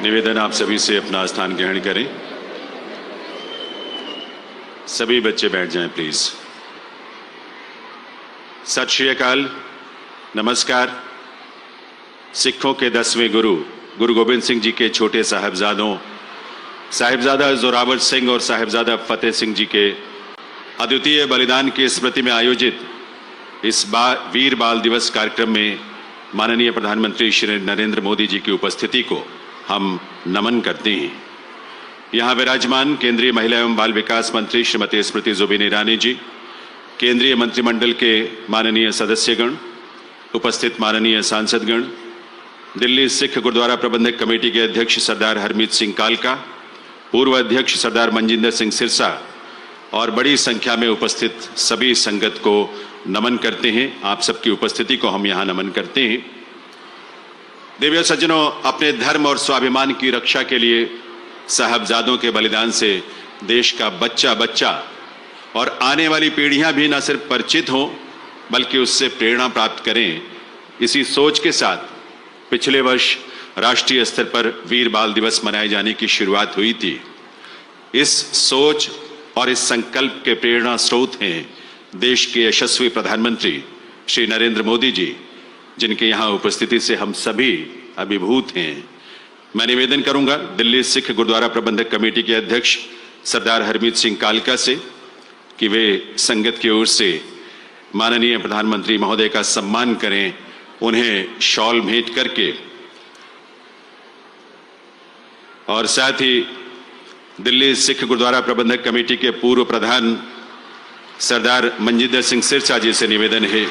निवेदन आप सभी से अपना स्थान ग्रहण करें। सभी बच्चे बैठ जाएं प्लीज। सत श्री अकाल, नमस्कार। सिखों के 10वें गुरु गुरु गोबिंद सिंह जी के छोटे साहिबजादों साहिबजादा जोरावर सिंह और साहिबजादा फतेह सिंह जी के अद्वितीय बलिदान की स्मृति में आयोजित इस वीर बाल दिवस कार्यक्रम में माननीय प्रधानमंत्री श्री नरेंद्र मोदी जी की उपस्थिति को हम नमन करते हैं। यहाँ विराजमान केंद्रीय महिला एवं बाल विकास मंत्री श्रीमती स्मृति जुबिन ईरानी जी, केंद्रीय मंत्रिमंडल के माननीय सदस्यगण, उपस्थित माननीय सांसदगण, दिल्ली सिख गुरुद्वारा प्रबंधक कमेटी के अध्यक्ष सरदार हरमीत सिंह कालका, पूर्व अध्यक्ष सरदार मनजिंदर सिंह सिरसा और बड़ी संख्या में उपस्थित सभी संगत को नमन करते हैं। आप सबकी उपस्थिति को हम यहाँ नमन करते हैं। देवियों सज्जनों, अपने धर्म और स्वाभिमान की रक्षा के लिए साहबजादों के बलिदान से देश का बच्चा बच्चा और आने वाली पीढ़ियां भी न सिर्फ परिचित हों बल्कि उससे प्रेरणा प्राप्त करें, इसी सोच के साथ पिछले वर्ष राष्ट्रीय स्तर पर वीर बाल दिवस मनाए जाने की शुरुआत हुई थी। इस सोच और इस संकल्प के प्रेरणा स्रोत हैं देश के यशस्वी प्रधानमंत्री श्री नरेंद्र मोदी जी, जिनके यहाँ उपस्थिति से हम सभी अभिभूत हैं। मैं निवेदन करूंगा दिल्ली सिख गुरुद्वारा प्रबंधक कमेटी के अध्यक्ष सरदार हरमीत सिंह कालका से कि वे संगत की ओर से माननीय प्रधानमंत्री महोदय का सम्मान करें, उन्हें शॉल भेंट करके, और साथ ही दिल्ली सिख गुरुद्वारा प्रबंधक कमेटी के पूर्व प्रधान सरदार मनजिंदर सिंह सिरसा जी से निवेदन है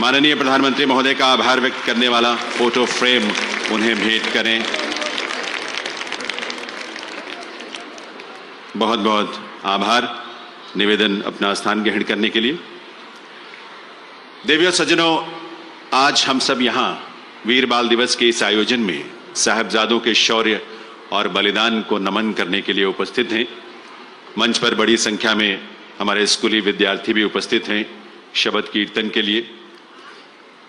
माननीय प्रधानमंत्री महोदय का आभार व्यक्त करने वाला फोटो फ्रेम उन्हें भेंट करें। बहुत बहुत आभार निवेदन अपना स्थान ग्रहण करने के लिए। देवियों सज्जनों, आज हम सब यहाँ वीर बाल दिवस के इस आयोजन में साहिबजादों के शौर्य और बलिदान को नमन करने के लिए उपस्थित हैं। मंच पर बड़ी संख्या में हमारे स्कूली विद्यार्थी भी उपस्थित हैं शबद कीर्तन के लिए।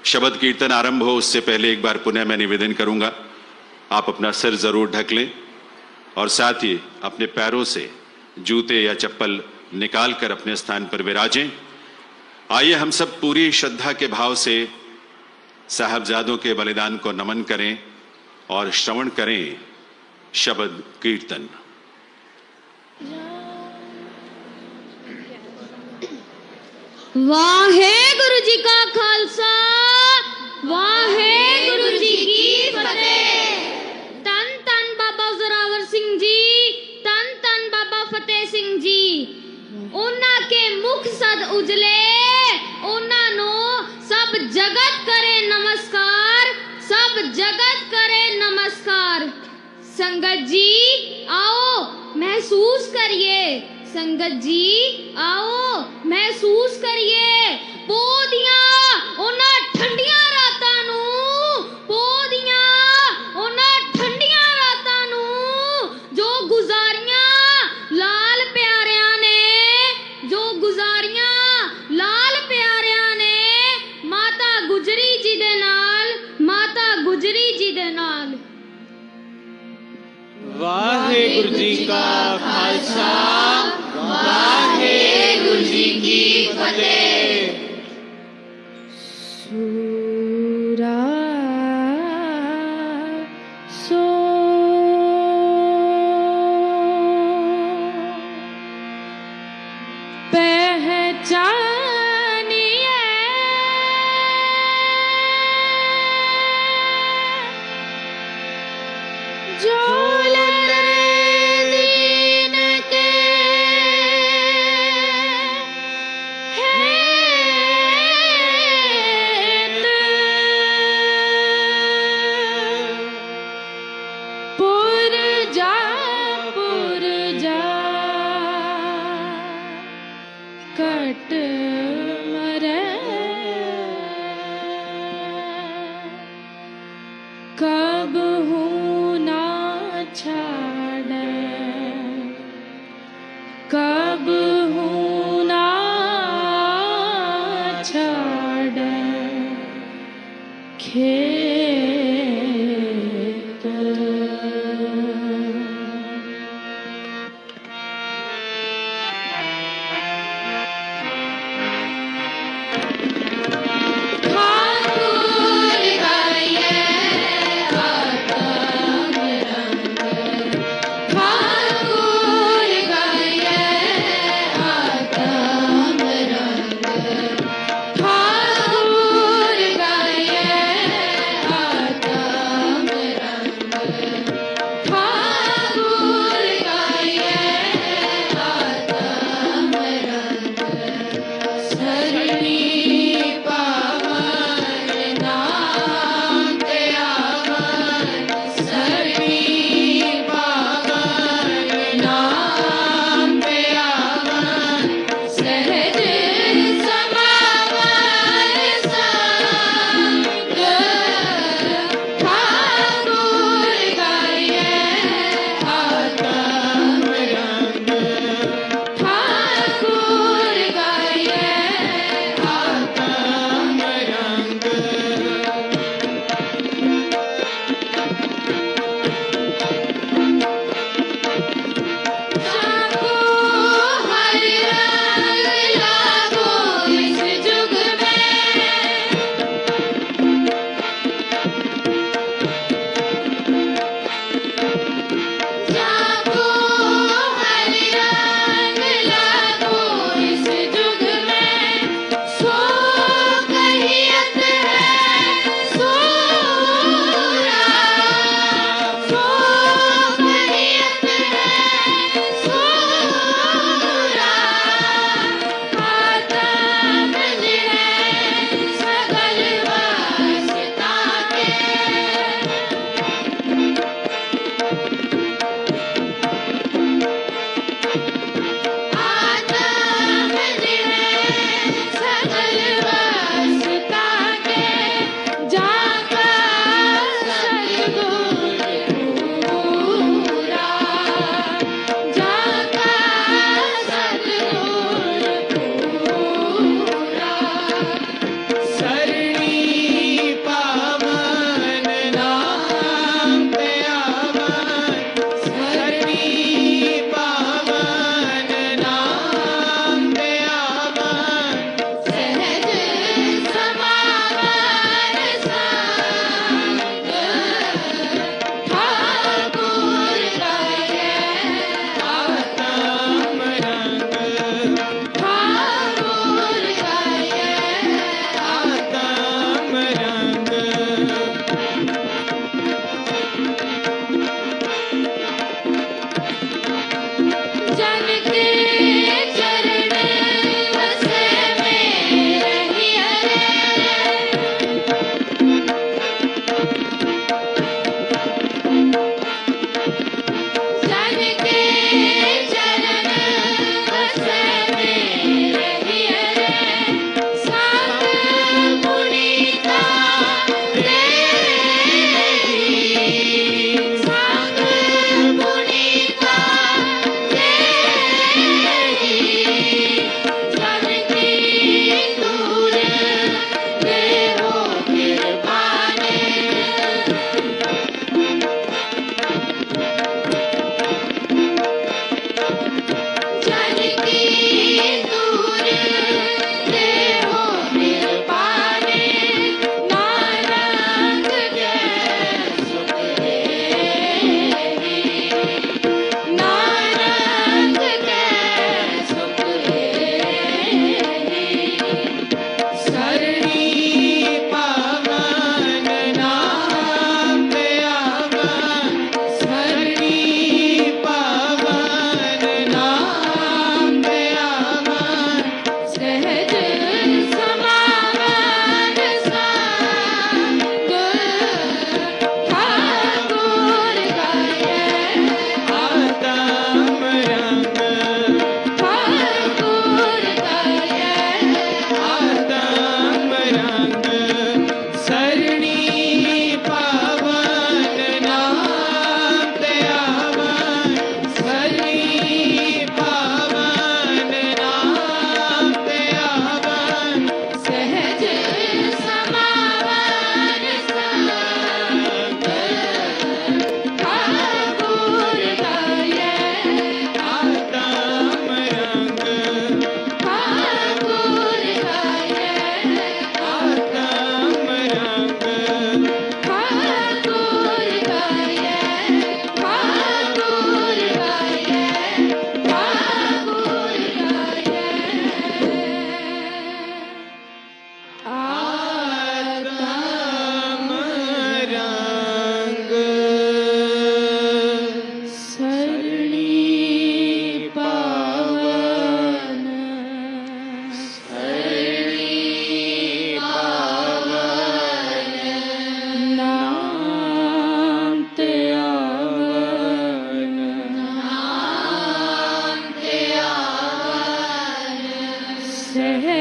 शबद कीर्तन आरंभ हो उससे पहले एक बार पुनः मैं निवेदन करूंगा, आप अपना सिर जरूर ढक लें और साथ ही अपने पैरों से जूते या चप्पल निकाल कर अपने स्थान पर विराजें। आइए हम सब पूरी श्रद्धा के भाव से साहबजादों के बलिदान को नमन करें और श्रवण करें शबद कीर्तन। वाहे गुरु जी का खालसा, वाहे गुरु जी की फतेह। तन तन बाबा जोरावर सिंह जी, तन तन बाबा फतेह सिंह जी। उन्ना के मुख सद उजले, उन्ना नो सब जगत करे नमस्कार, सब जगत करे नमस्कार। संगत जी आओ महसूस करिए, संगत जी आओ महसूस करिए पोदियां उन्ना ठंडियां रातां नू, पोदियां उन्ना ठंडियां रातां नू जो गुजारियां लाल प्यारियां ने, जो गुजारियां लाल प्यारियां ने माता गुजरी जी दे नाल, माता गुजरी जी दे नाल। वाहेगुरु जी का खालसा, वाहेगुरु जी की फतेह। सूरा सो पहचानिए जो कट मरे कब हूँ ना छाड़े, कब हूँ ना छाड़े खेत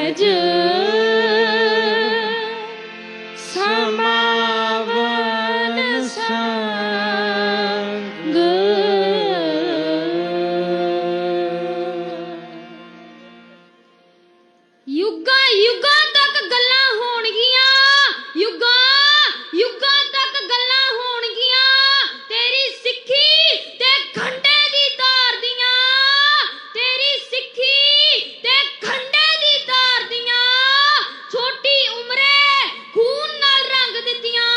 सहज समावन संग युगा युगा तक गल्लां होणगियां युगा युगा तक गल्लां होणगियां तेरी सिੱਖੀ ते खंडे दी तार दियां तेरी सिੱਖੀ ते खंडे दी तार दियां छोटी उमरे खून नाल रंग दित्तियां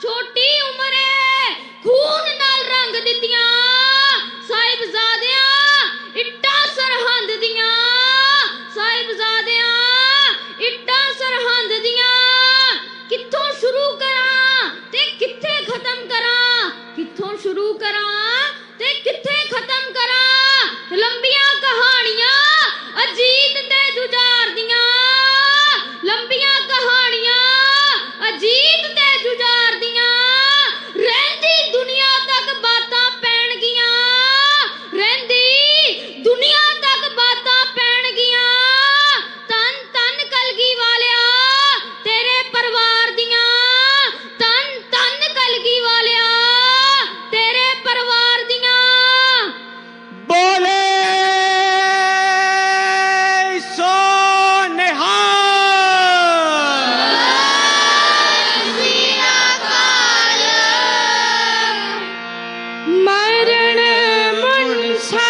छोटी उमरे खून नाल रंग दित्तियां साहिबजादियां इट्टां सरहंद दियां साहिबजादियां इट्टां सरहंद दियां कित्थों शुरू करां ते कित्थे खत्म करां कित्थों शुरू करां ते कित्थे खत्म करां लंबियां कहानियां अजीत ते जुझार दियां लंबियां कहानियां अजीत ते जुझार दियां रहंदी दुनिया तक बातां पैणगियां रहंदी दुनिया तक बातां पैणगियां तन तन कलगी वालिया तेरे परिवार दियां तन तन कलगी वालिया तेरे परिवार दियां बोले सो मरण मुनसा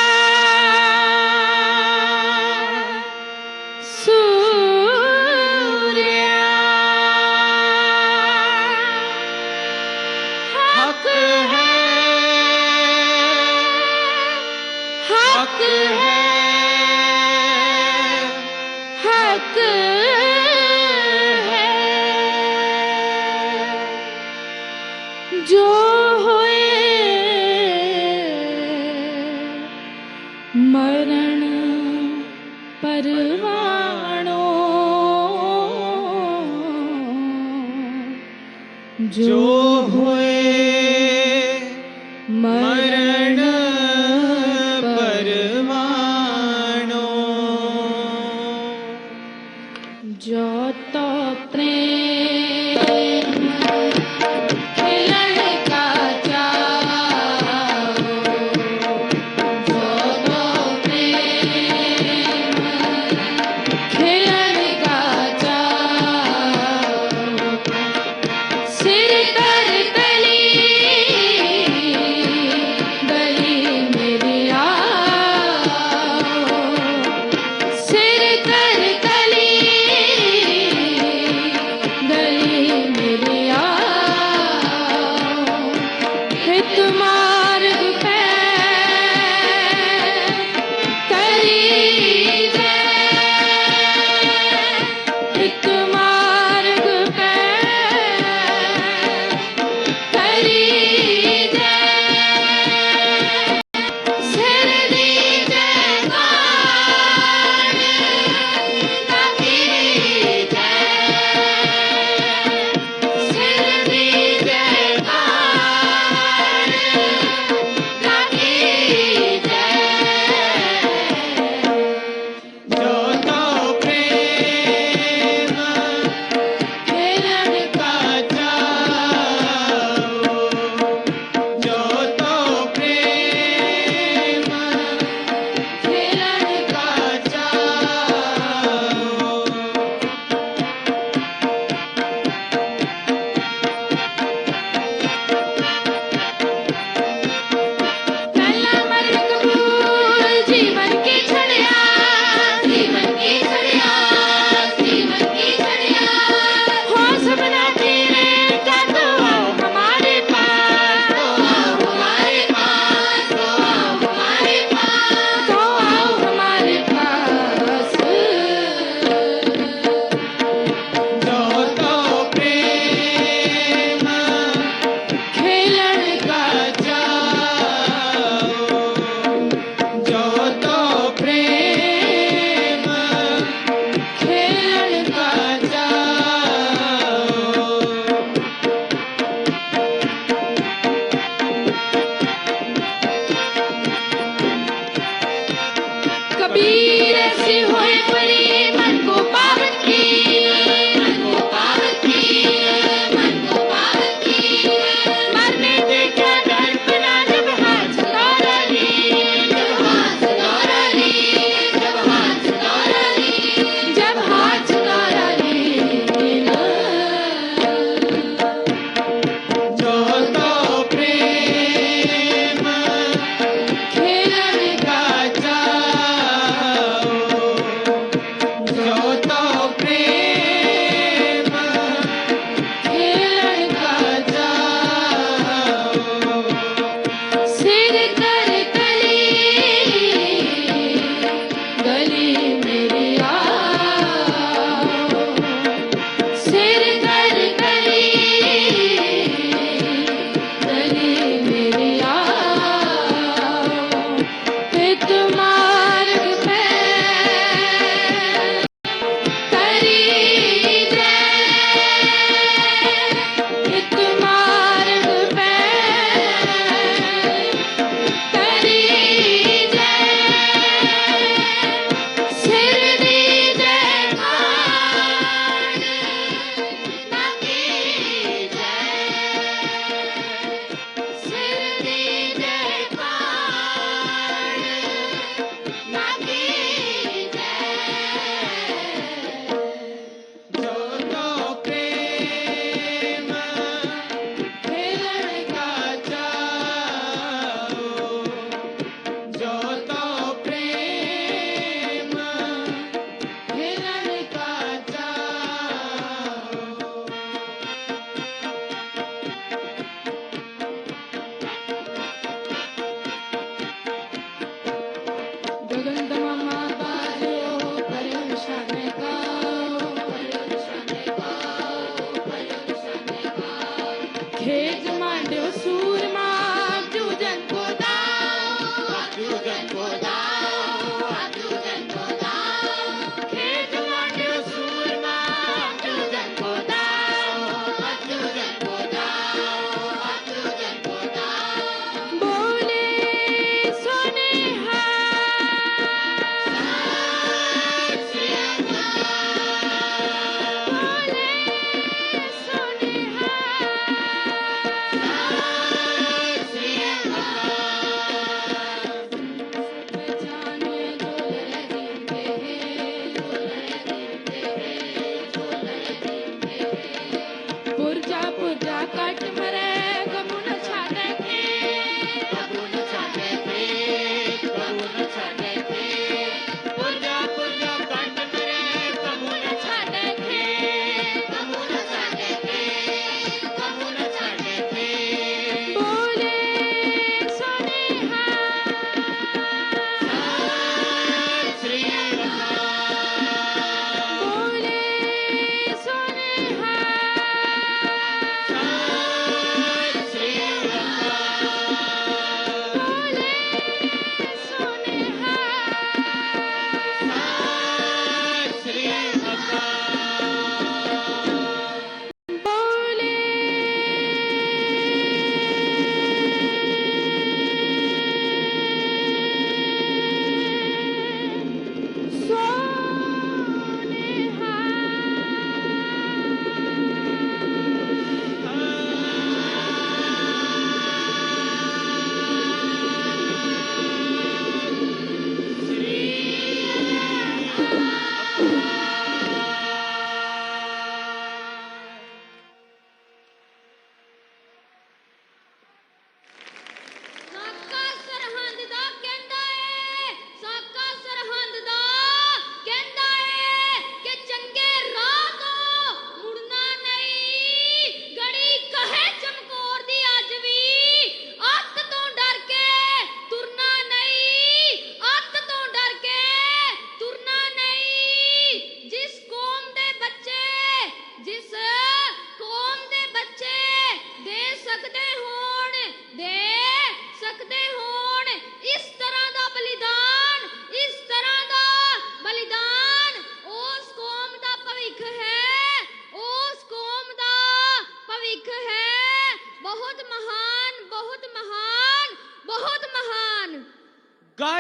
सूर्या हक है हक है हक है जो होए मरण परवाणो जो हुए मरण परवाणो जो तो प्रेम खिलन का जाओ जो तो प्रेम खिलन का जाओ सिर कर पे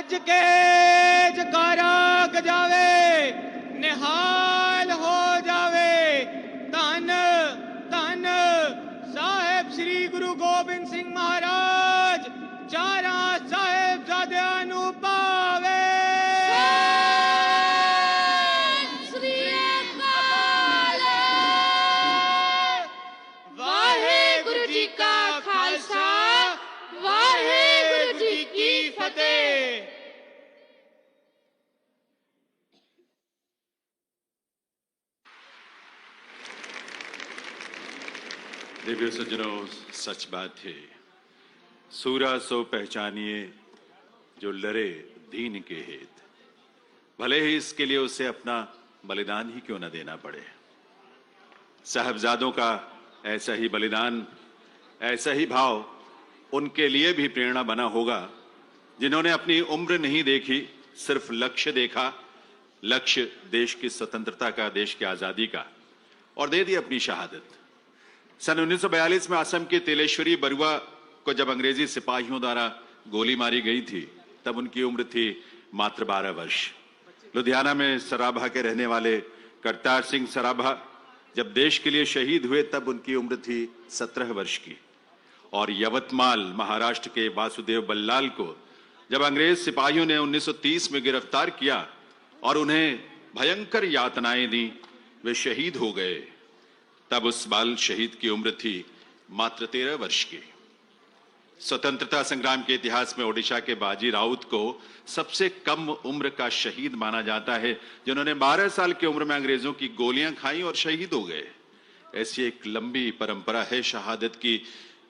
गज के जकारा गजावे निहाल हो जावे। धन धन साहेब श्री गुरु गोबिंद सिंह महाराज चारा साहेबजादियां नू पावे। श्री अकाल। वाहेगुरु जी का खालसा वाहेगुरु जी की फतेह। दिव्य सज्जनों, सच बात है, सूरा सो पहचानिए जो लड़े दीन के हित, भले ही इसके लिए उसे अपना बलिदान ही क्यों न देना पड़े। साहबजादों का ऐसा ही बलिदान, ऐसा ही भाव उनके लिए भी प्रेरणा बना होगा जिन्होंने अपनी उम्र नहीं देखी, सिर्फ लक्ष्य देखा। लक्ष्य देश की स्वतंत्रता का, देश की आजादी का, और दे दी अपनी शहादत। सन 1942 में असम के तेलेश्वरी बरुआ को जब अंग्रेजी सिपाहियों द्वारा गोली मारी गई थी, तब उनकी उम्र थी मात्र 12 वर्ष। लुधियाना में सराभा के रहने वाले करतार सिंह सराभा जब देश के लिए शहीद हुए, तब उनकी उम्र थी 17 वर्ष की। और यवतमाल महाराष्ट्र के वासुदेव बल्लाल को जब अंग्रेज सिपाहियों ने 1930 में गिरफ्तार किया और उन्हें भयंकर यातनाएं दी, वे शहीद हो गए। तब उस बाल शहीद की उम्र थी मात्र 13 वर्ष की। स्वतंत्रता संग्राम के इतिहास में ओडिशा के बाजी राउत को सबसे कम उम्र का शहीद माना जाता है, जिन्होंने 12 साल की उम्र में अंग्रेजों की गोलियां खाई और शहीद हो गए। ऐसी एक लंबी परंपरा है शहादत की,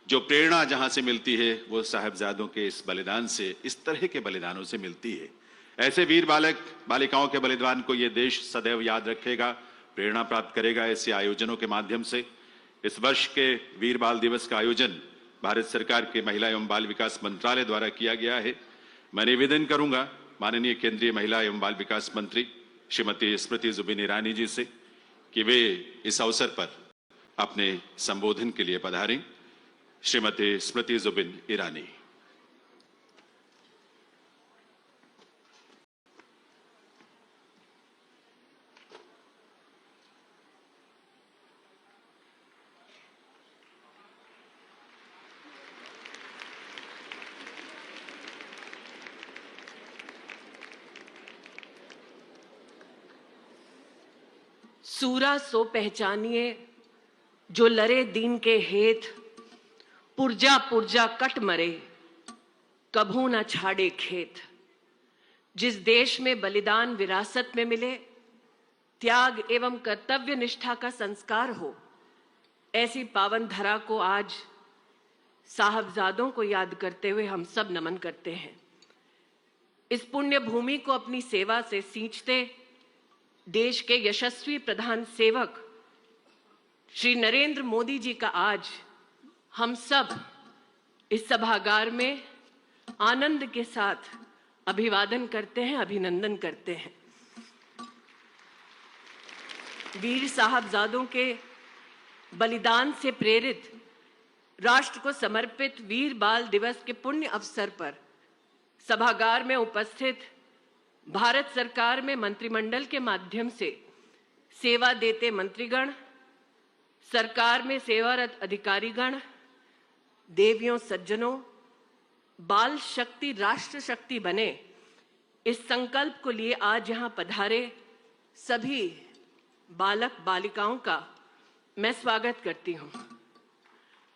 जो प्रेरणा जहां से मिलती है वो साहबजादों के इस बलिदान से, इस तरह के बलिदानों से मिलती है। ऐसे वीर बालक बालिकाओं के बलिदान को ये देश सदैव याद रखेगा, प्रेरणा प्राप्त करेगा ऐसे आयोजनों के माध्यम से। इस वर्ष के वीर बाल दिवस का आयोजन भारत सरकार के महिला एवं बाल विकास मंत्रालय द्वारा किया गया है। मैं निवेदन करूंगा माननीय केंद्रीय महिला एवं बाल विकास मंत्री श्रीमती स्मृति जुबिन ईरानी जी से कि वे इस अवसर पर अपने संबोधन के लिए पधारें। श्रीमती स्मृति जुबिन ईरानी। सूरा सो पहचानिए जो लरे दीन के हेत, पुरजा पुरजा कट मरे कभू न छाड़े खेत। जिस देश में बलिदान विरासत में मिले, त्याग एवं कर्तव्य निष्ठा का संस्कार हो, ऐसी पावन धरा को आज साहबजादों को याद करते हुए हम सब नमन करते हैं। इस पुण्य भूमि को अपनी सेवा से सींचते देश के यशस्वी प्रधान सेवक श्री नरेंद्र मोदी जी का आज हम सब इस सभागार में आनंद के साथ अभिवादन करते हैं, अभिनंदन करते हैं। वीर साहबजादों के बलिदान से प्रेरित राष्ट्र को समर्पित वीर बाल दिवस के पुण्य अवसर पर सभागार में उपस्थित भारत सरकार में मंत्रिमंडल के माध्यम से सेवा देते मंत्रीगण, सरकार में सेवारत अधिकारीगण, देवियों सज्जनों, बाल शक्ति राष्ट्र शक्ति बने, इस संकल्प को लिए आज यहां पधारे सभी बालक बालिकाओं का मैं स्वागत करती हूं।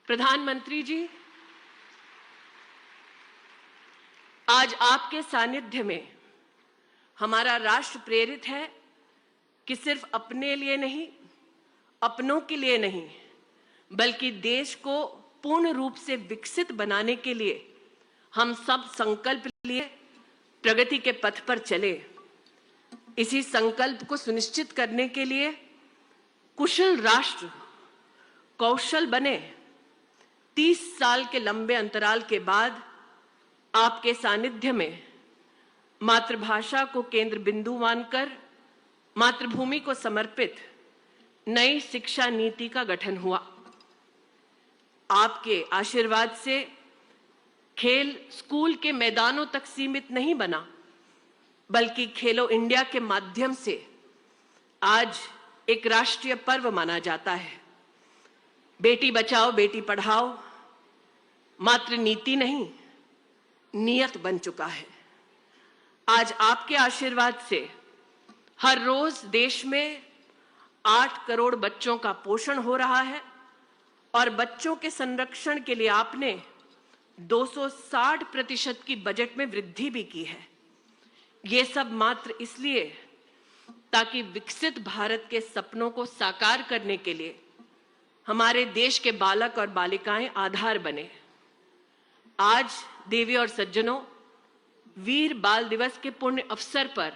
प्रधानमंत्री जी, आज आपके सानिध्य में हमारा राष्ट्र प्रेरित है कि सिर्फ अपने लिए नहीं, अपनों के लिए नहीं, बल्कि देश को पूर्ण रूप से विकसित बनाने के लिए हम सब संकल्प लिए प्रगति के पथ पर चले। इसी संकल्प को सुनिश्चित करने के लिए कुशल राष्ट्र कौशल बने। 30 साल के लंबे अंतराल के बाद आपके सानिध्य में मातृभाषा को केंद्र बिंदु मानकर मातृभूमि को समर्पित नई शिक्षा नीति का गठन हुआ। आपके आशीर्वाद से खेल स्कूल के मैदानों तक सीमित नहीं बना, बल्कि खेलो इंडिया के माध्यम से आज एक राष्ट्रीय पर्व माना जाता है। बेटी बचाओ बेटी पढ़ाओ मात्र नीति नहीं, नियत बन चुका है। आज आपके आशीर्वाद से हर रोज देश में 8 करोड़ बच्चों का पोषण हो रहा है और बच्चों के संरक्षण के लिए आपने 260% की बजट में वृद्धि भी की है। ये सब मात्र इसलिए ताकि विकसित भारत के सपनों को साकार करने के लिए हमारे देश के बालक और बालिकाएं आधार बने। आज देवी और सज्जनों, वीर बाल दिवस के पुण्य अवसर पर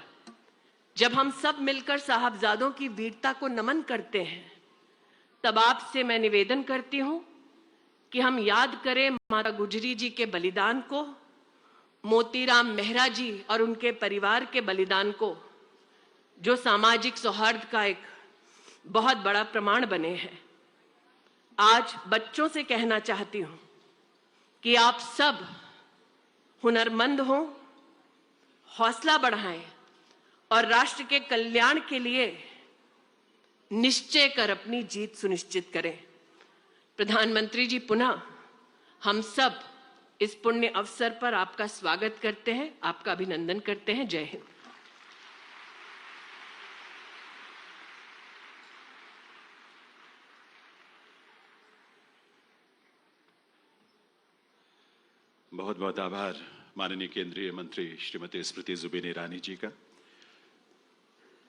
जब हम सब मिलकर साहबजादों की वीरता को नमन करते हैं, तब आपसे मैं निवेदन करती हूं कि हम याद करें माता गुजरी जी के बलिदान को, मोतीराम मेहरा जी और उनके परिवार के बलिदान को, जो सामाजिक सौहार्द का एक बहुत बड़ा प्रमाण बने हैं। आज बच्चों से कहना चाहती हूं कि आप सब हुनरमंद हों, हौसला बढ़ाएं और राष्ट्र के कल्याण के लिए निश्चय कर अपनी जीत सुनिश्चित करें। प्रधानमंत्री जी, पुनः हम सब इस पुण्य अवसर पर आपका स्वागत करते हैं, आपका अभिनंदन करते हैं। जय हिंद। बहुत बहुत आभार माननीय केंद्रीय मंत्री श्रीमती स्मृति जुबिन ईरानी जी का।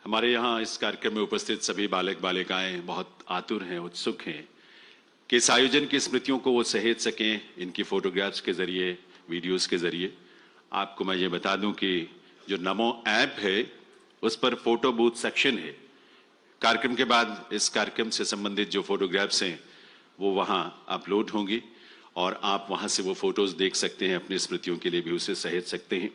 हमारे यहाँ इस कार्यक्रम में उपस्थित सभी बालक बालिकाएं बहुत आतुर हैं, उत्सुक हैं कि इस आयोजन की स्मृतियों को वो सहेज सकें इनकी फोटोग्राफ्स के जरिए, वीडियोस के जरिए। आपको मैं ये बता दूं कि जो नमो ऐप है उस पर फोटो बूथ सेक्शन है। कार्यक्रम के बाद इस कार्यक्रम से संबंधित जो फोटोग्राफ्स हैं वो वहाँ अपलोड होंगी और आप वहाँ से वो फोटोज देख सकते हैं, अपनी स्मृतियों के लिए भी उसे सहेज सकते हैं।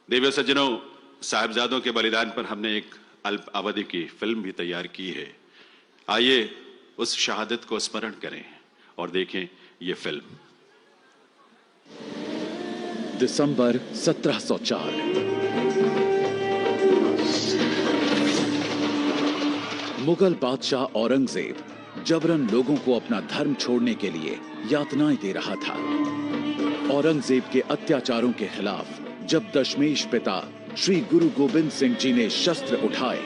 देवी और सज्जनों, साहिबजादों के बलिदान पर हमने एक अल्प अवधि की फिल्म भी तैयार की है। आइए उस शहादत को स्मरण करें और देखें ये फिल्म। दिसंबर 1704। मुगल बादशाह औरंगजेब जबरन लोगों को अपना धर्म छोड़ने के लिए यातनाएं दे रहा था। औरंगजेब के अत्याचारों के खिलाफ जब दशमेश पिता श्री गुरु गोबिंद सिंह जी ने शस्त्र उठाए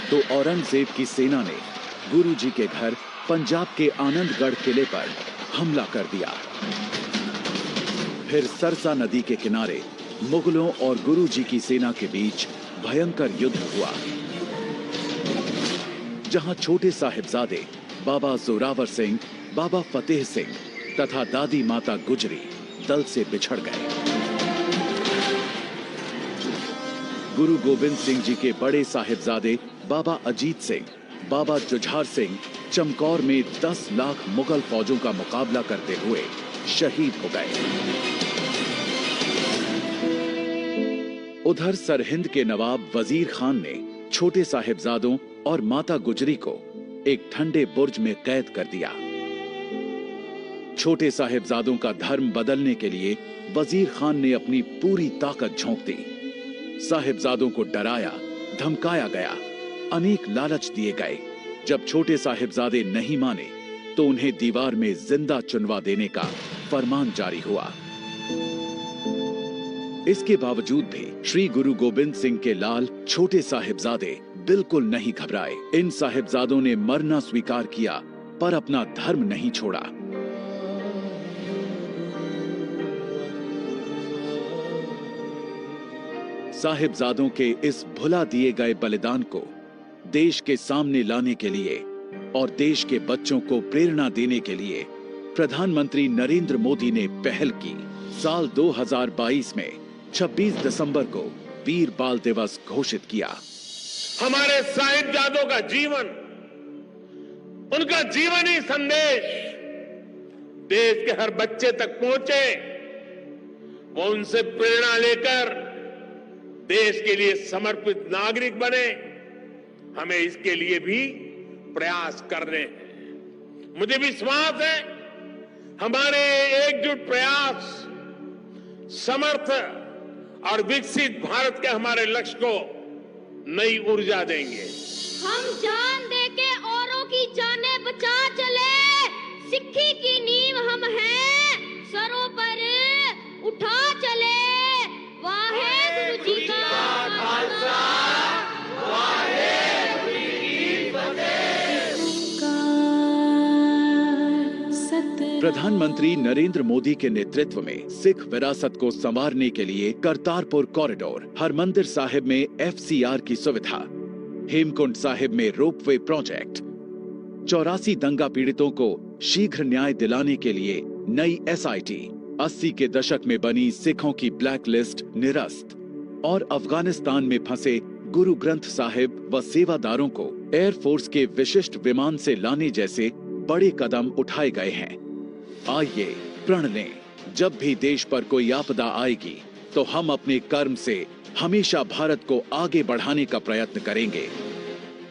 तो औरंगजेब की सेना ने गुरु जी के घर पंजाब के आनंदगढ़ किले पर हमला कर दिया। फिर सरसा नदी के किनारे मुगलों और गुरु जी की सेना के बीच भयंकर युद्ध हुआ, जहां छोटे साहिबजादे बाबा जोरावर सिंह, बाबा फतेह सिंह तथा दादी माता गुजरी दल से बिछड़ गए। गुरु गोविंद सिंह जी के बड़े साहिबजादे बाबा अजीत सिंह, बाबा जुझार सिंह चमकौर में 10 लाख मुगल फौजों का मुकाबला करते हुए शहीद हो गए। उधर सरहिंद के नवाब वजीर खान ने छोटे साहिबजादों और माता गुजरी को एक ठंडे बुर्ज में कैद कर दिया। छोटे साहिबजादों का धर्म बदलने के लिए वजीर खान ने अपनी पूरी ताकत झोंक दी। साहिबजादों को डराया, धमकाया गया, अनेक लालच दिए गए। जब छोटे साहिबजादे नहीं माने तो उन्हें दीवार में जिंदा चुनवा देने का फरमान जारी हुआ। इसके बावजूद भी श्री गुरु गोबिंद सिंह के लाल छोटे साहिबजादे बिल्कुल नहीं घबराए। इन साहिबजादों ने मरना स्वीकार किया पर अपना धर्म नहीं छोड़ा। साहिबजादों के इस भुला दिए गए बलिदान को देश के सामने लाने के लिए और देश के बच्चों को प्रेरणा देने के लिए प्रधानमंत्री नरेंद्र मोदी ने पहल की। साल 2022 में 26 दिसंबर को वीर बाल दिवस घोषित किया। हमारे साहिबजादों का जीवन, उनका जीवनी संदेश देश के हर बच्चे तक पहुंचे, वो उनसे प्रेरणा लेकर देश के लिए समर्पित नागरिक बने। हमें इसके लिए भी प्रयास करने हैं। मुझे विश्वास है हमारे एकजुट प्रयास समर्थ और विकसित भारत के हमारे लक्ष्य को नई ऊर्जा देंगे। हम जान दे के औरों की जाने बचा चले, सिक्खी की नींव हम हैं, सरों पर उठा चले। वाहे गुरु जी का खालसा, प्रधानमंत्री नरेंद्र मोदी के नेतृत्व में सिख विरासत को संवारने के लिए करतारपुर कॉरिडोर, हरमंदिर साहिब में FCR की सुविधा, हेमकुंड साहिब में रोपवे प्रोजेक्ट, 84 दंगा पीड़ितों को शीघ्र न्याय दिलाने के लिए नई SIT, 80 के दशक में बनी सिखों की ब्लैक लिस्ट निरस्त और अफगानिस्तान में फंसे गुरु ग्रंथ साहिब व सेवादारों को एयरफोर्स के विशिष्ट विमान से लाने जैसे बड़े कदम उठाए गए हैं। आइए प्रण लें, जब भी देश पर कोई आपदा आएगी तो हम अपने कर्म से हमेशा भारत को आगे बढ़ाने का प्रयत्न करेंगे।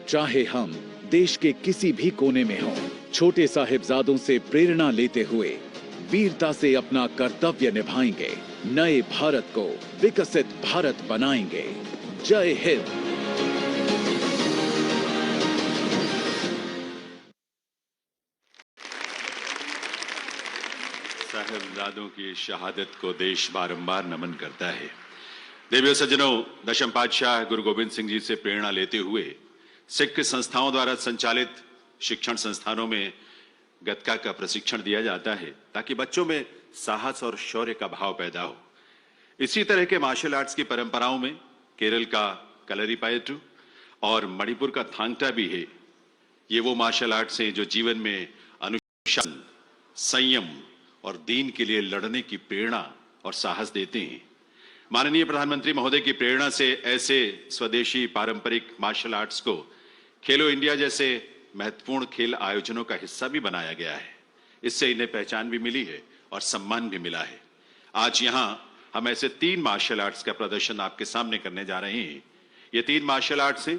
चाहे हम देश के किसी भी कोने में हों, छोटे साहिबजादों से प्रेरणा लेते हुए वीरता से अपना कर्तव्य निभाएंगे, नए भारत को विकसित भारत बनाएंगे। जय हिंद। साहिबजादों की शहादत को देश बारंबार नमन करता है। देवियों सज्जनों, दशम पातशाह गुरु गोबिंद सिंह जी से प्रेरणा लेते हुए सिख संस्थाओं द्वारा संचालित शिक्षण संस्थानों में गतका का प्रशिक्षण दिया जाता है ताकि बच्चों में साहस और शौर्य का भाव पैदा हो। इसी तरह के मार्शल आर्ट्स की परंपराओं में केरल का कलरीपायट्टू और मणिपुर का थांगटा भी है। ये वो मार्शल आर्ट्स हैं जो जीवन में अनुशासन, संयम और दीन के लिए लड़ने की प्रेरणा और साहस देते हैं। माननीय प्रधानमंत्री महोदय की प्रेरणा से ऐसे स्वदेशी पारंपरिक मार्शल आर्ट्स को खेलो इंडिया जैसे महत्वपूर्ण खेल आयोजनों का हिस्सा भी बनाया गया है। इससे इन्हें पहचान भी मिली है और सम्मान भी मिला है। आज यहां हम ऐसे 3 मार्शल आर्ट्स का प्रदर्शन आपके सामने करने जा रहे हैं। ये 3 मार्शल आर्ट्स हैं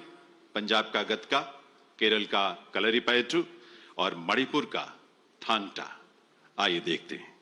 पंजाब का गतका, केरल का कलरीपायट्टू और मणिपुर का थांगटा। आइए देखते हैं।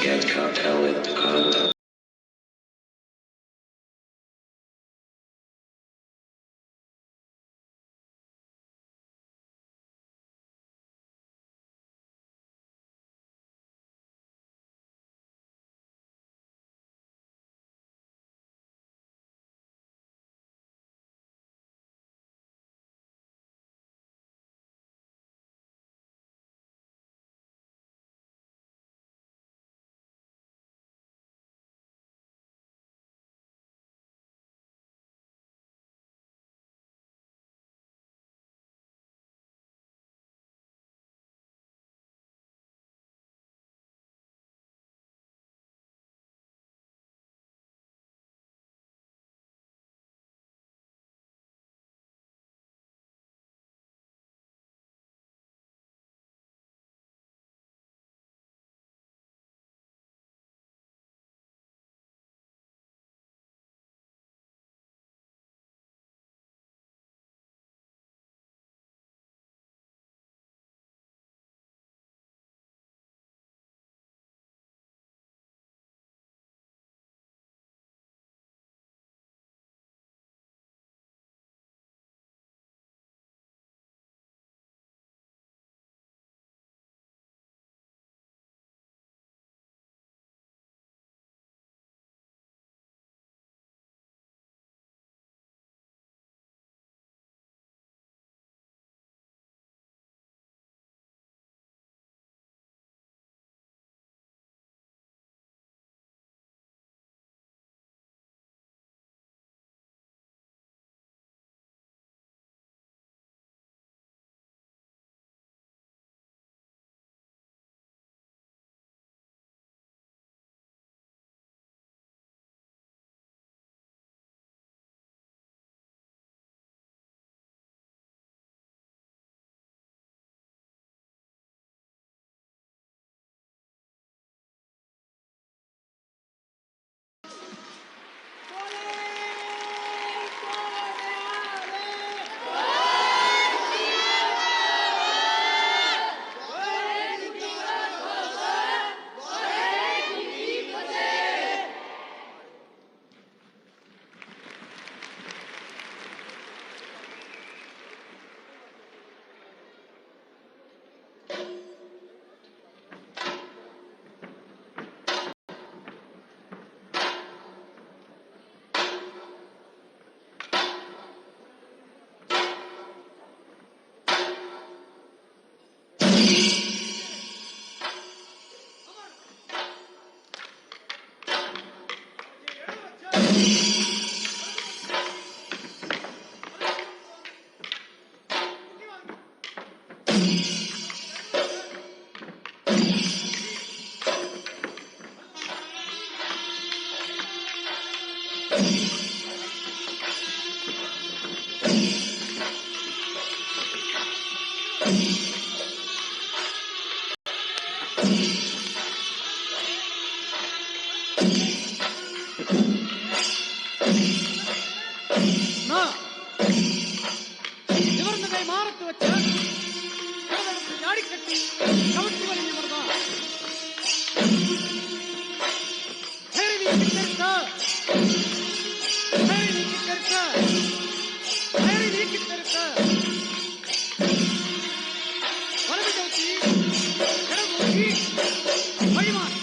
Get cartel in the conduct. நிவர்ந்த கை மாறத்து வச்ச ஜாடி கட்டி கவர்ச்சி வழி நிமிர்ந்தா வலது கவுச்சி இடது வழிமாறி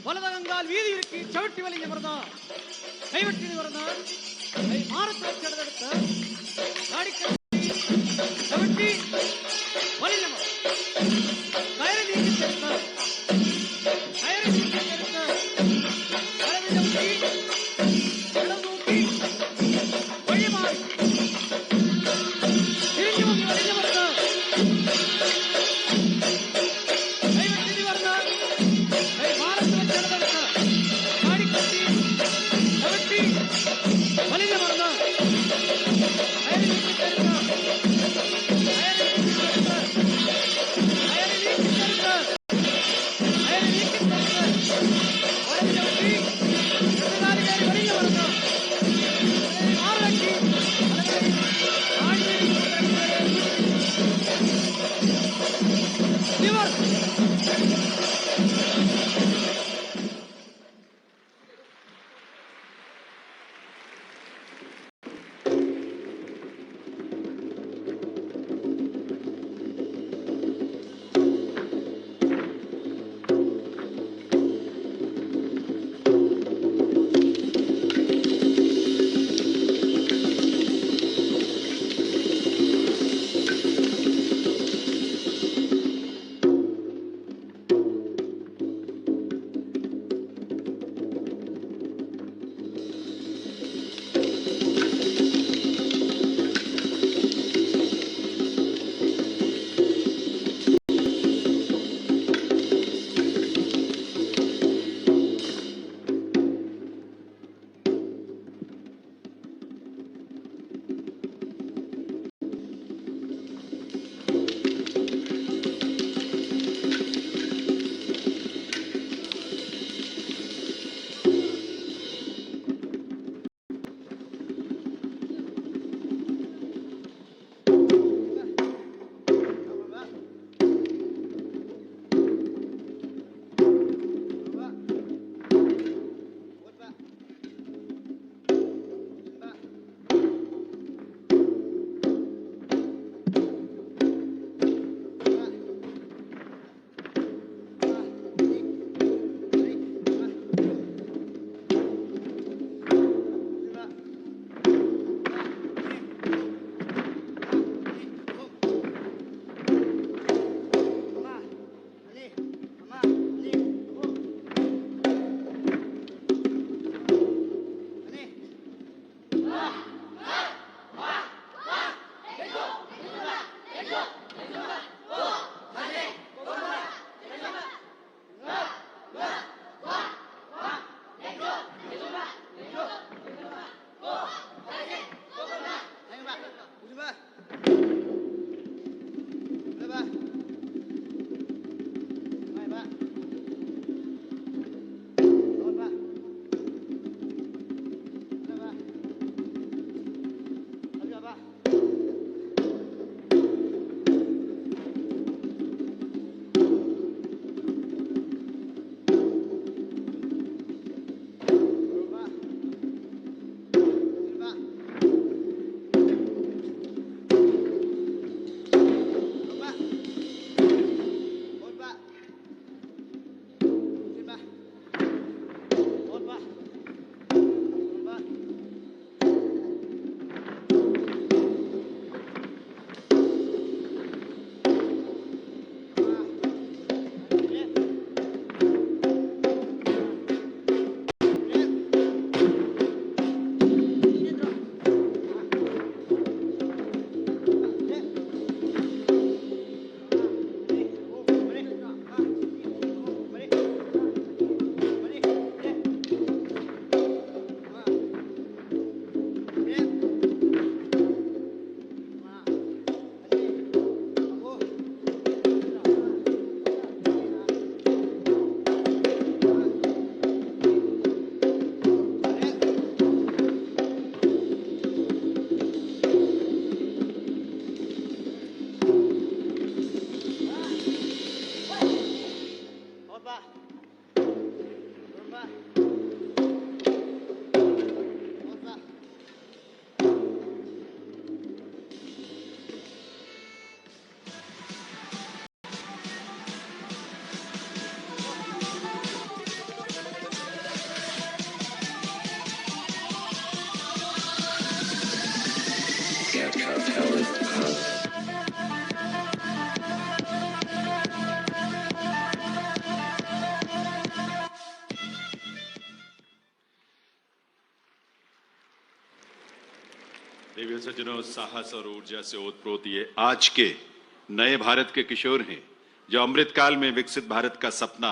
வலதகங்கால் வீதி இருக்கு சவிட்டி வலிங்க மரதா கைவட்டி வரதா கை மாறத்து வச்சு எடுத்த காடிக்கட்டி சவிட்டி வலிங்க கயிறு நீக்கி எடுத்த கயிறு நீக்கி எடுத்த வலது ஜவுட்டி இடது ஊக்கி வழி மாறி திரும்பி வந்து வலிங்க மரதா கைவட்டி வரதா கை மாறத்து வச்சு எடுத்த காடிக்கட்டி சவிட்டி வலிங்க மரதா கயிறு நீக்கி எடுத்த देवी सज्जनों, साहस और ऊर्जा से ओतप्रोत ये आज के नए भारत के किशोर हैं जो अमृत काल में विकसित भारत का सपना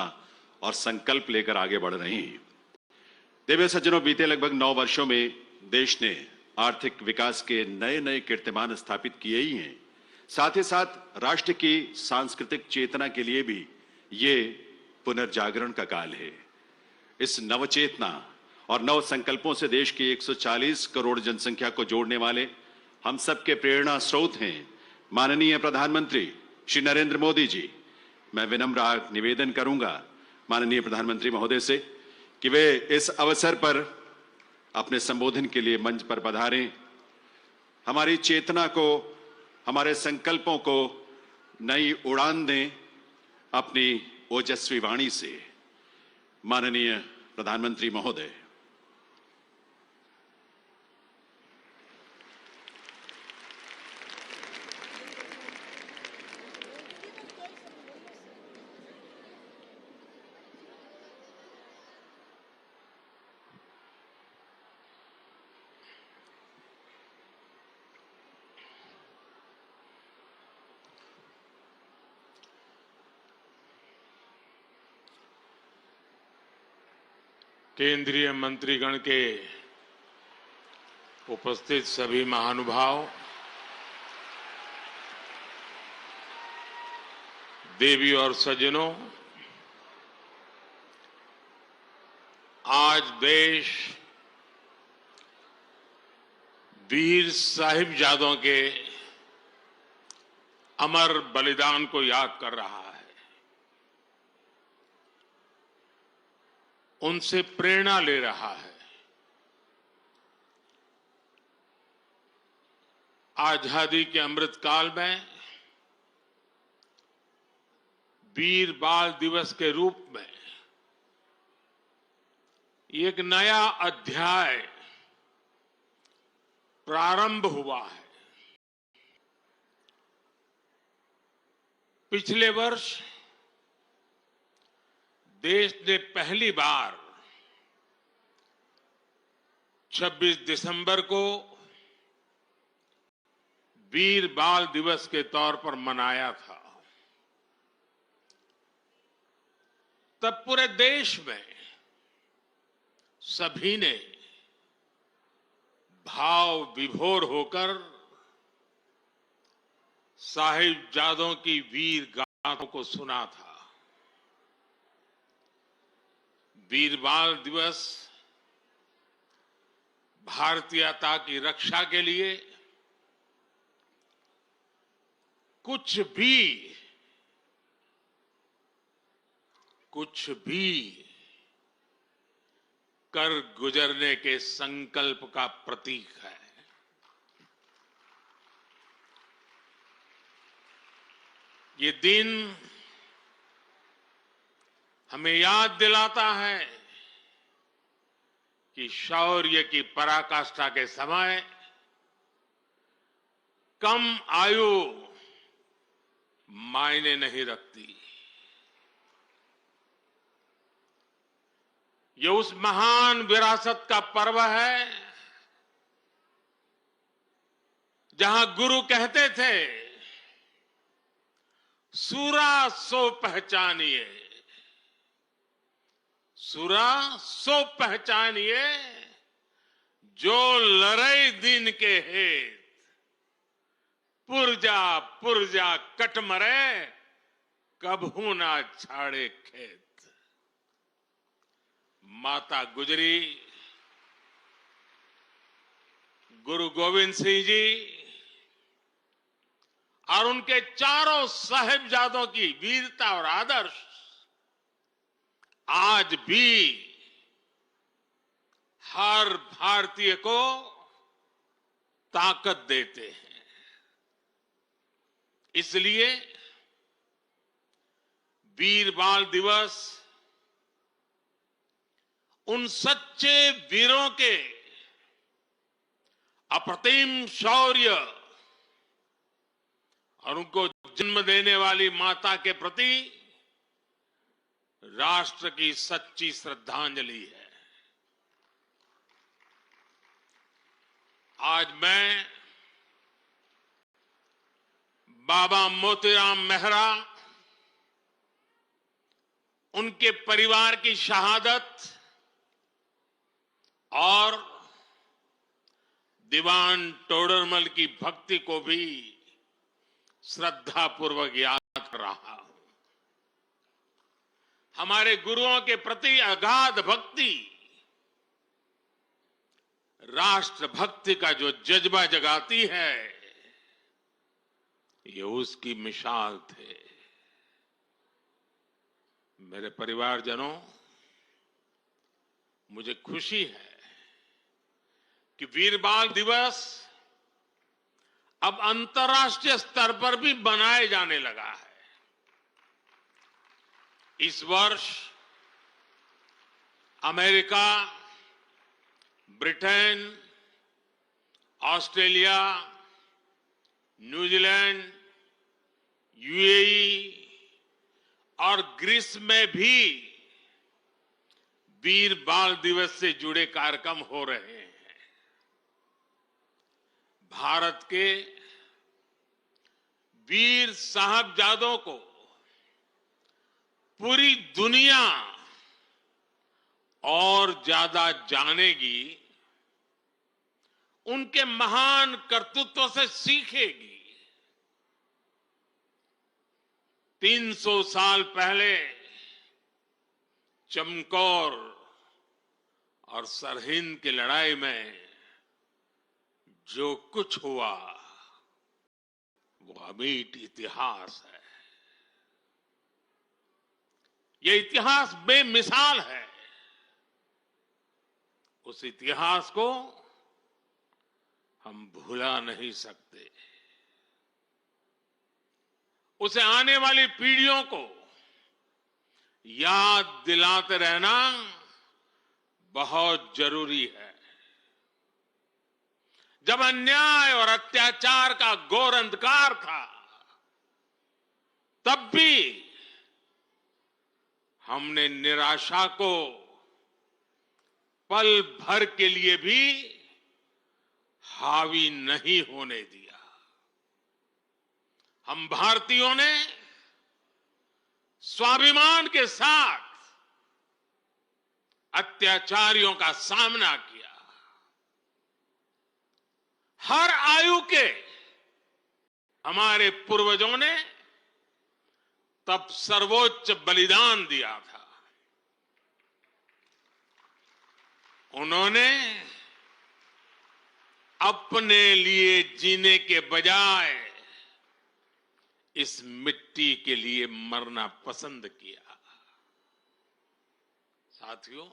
और संकल्प लेकर आगे बढ़ रहे हैं। देवी सज्जनों, बीते लगभग 9 वर्षों में देश ने आर्थिक विकास के नए नए कीर्तिमान स्थापित किए ही हैं। साथ ही साथ राष्ट्र की सांस्कृतिक चेतना के लिए भी ये पुनर्जागरण का काल है। इस नवचेतना और नव संकल्पों से देश की 140 करोड़ जनसंख्या को जोड़ने वाले हम सबके प्रेरणा स्रोत हैं माननीय प्रधानमंत्री श्री नरेंद्र मोदी जी। मैं विनम्र निवेदन करूंगा माननीय प्रधानमंत्री महोदय से कि वे इस अवसर पर अपने संबोधन के लिए मंच पर पधारें, हमारी चेतना को, हमारे संकल्पों को नई उड़ान दें अपनी ओजस्वी वाणी से। माननीय प्रधानमंत्री महोदय। केंद्रीय मंत्रीगण के उपस्थित सभी महानुभाव, देवी और सज्जनों, आज देश वीर साहिबजादों के अमर बलिदान को याद कर रहा है। उनसे प्रेरणा ले रहा है। आजादी के अमृत काल में वीर बाल दिवस के रूप में एक नया अध्याय प्रारंभ हुआ है। पिछले वर्ष देश ने पहली बार 26 दिसंबर को वीर बाल दिवस के तौर पर मनाया था। तब पूरे देश में सभी ने भाव विभोर होकर साहिबजादों की वीर गाथाओं को सुना था। वीर बाल दिवस भारतीयता की रक्षा के लिए कुछ भी कर गुजरने के संकल्प का प्रतीक है। ये दिन हमें याद दिलाता है कि शौर्य की पराकाष्ठा के समय कम आयु मायने नहीं रखती। ये उस महान विरासत का पर्व है जहां गुरु कहते थे, सूरा सो पहचानिए, सूरा सो पहचानिए, जो लड़े दिन के हेत, पुरजा पुरजा कट मरे, कभू ना छाड़े खेत। माता गुजरी, गुरु गोविंद सिंह जी और उनके चारों साहिबजादों की वीरता और आदर्श आज भी हर भारतीय को ताकत देते हैं। इसलिए वीर बाल दिवस उन सच्चे वीरों के अप्रतिम शौर्य और उनको जन्म देने वाली माता के प्रति राष्ट्र की सच्ची श्रद्धांजलि है। आज मैं बाबा मोतीराम मेहरा, उनके परिवार की शहादत और दीवान टोडरमल की भक्ति को भी श्रद्धापूर्वक याद कर रहा हूं। हमारे गुरुओं के प्रति अगाध भक्ति राष्ट्रभक्ति का जो जज्बा जगाती है, ये उसकी मिसाल थे। मेरे परिवारजनों, मुझे खुशी है कि वीर बाल दिवस अब अंतर्राष्ट्रीय स्तर पर भी मनाए जाने लगा है। इस वर्ष America, Britain, Australia, New Zealand, UAE और ग्रीस में भी वीर बाल दिवस से जुड़े कार्यक्रम हो रहे हैं। भारत के वीर साहबजादों को पूरी दुनिया और ज्यादा जानेगी, उनके महान कर्तृत्व से सीखेगी। 300 साल पहले चमकौर और सरहिंद की लड़ाई में जो कुछ हुआ, वो अमिट इतिहास है। ये इतिहास बेमिसाल है। उस इतिहास को हम भुला नहीं सकते। उसे आने वाली पीढ़ियों को याद दिलाते रहना बहुत जरूरी है। जब अन्याय और अत्याचार का घोर अंधकार था, तब भी हमने निराशा को पल भर के लिए भी हावी नहीं होने दिया। हम भारतीयों ने स्वाभिमान के साथ अत्याचारियों का सामना किया। हर आयु के हमारे पूर्वजों ने तब सर्वोच्च बलिदान दिया था। उन्होंने अपने लिए जीने के बजाय इस मिट्टी के लिए मरना पसंद किया। साथियों,